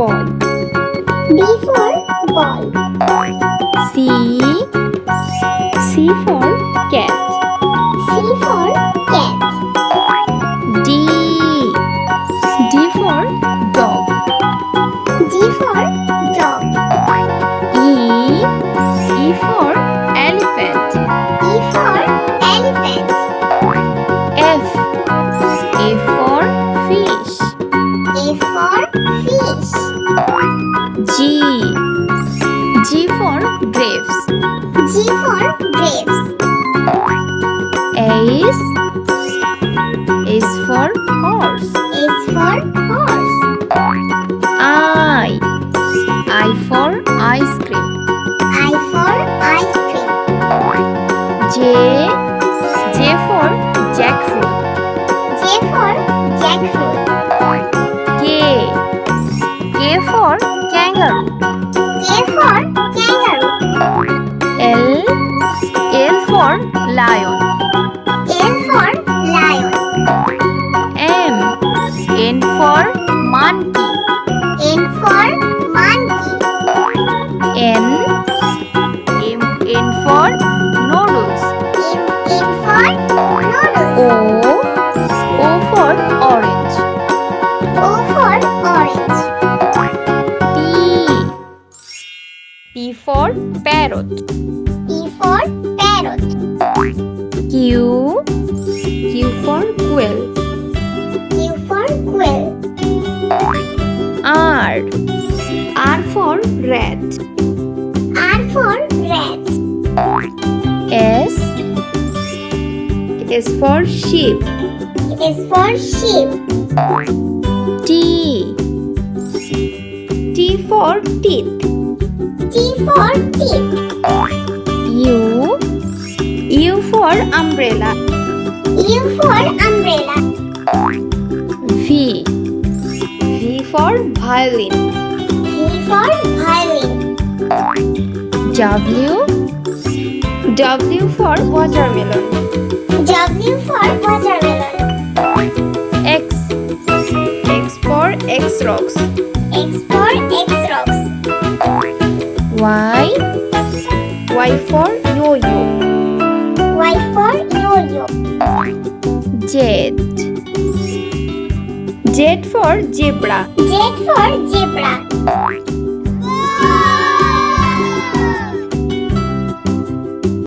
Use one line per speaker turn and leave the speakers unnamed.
ball.
B for ball.
C for cat.
C for cat.
D for dog.
D for dog.
E for elephant.
E for elephant.
F for fish.
A for fish.
G for grapes.
G for grapes.
H for horse.
H for horse.
I for ice cream.
I for ice cream.
J for jackfruit.
J for jackfruit.
K for kangaroo.
K for kangaroo.
L for lion.
L for lion.
N for monkey.
N for monkey.
N for noodles.
N for noodles.
O for orange.
O for orange.
P for parrot.
P for parrot.
Q for quill.
Q for quill.
R for rat.
R for rat.
S for sheep.
S for sheep.
T for teeth.
T for teeth.
U for umbrella.
U for umbrella.
V for violin.
V for violin.
W for watermelon.
W for watermelon.
X for X-rocks.
X for X-rocks.
Y for yo-yo.
Y for yo-yo.
Z for zebra.
Z for zebra.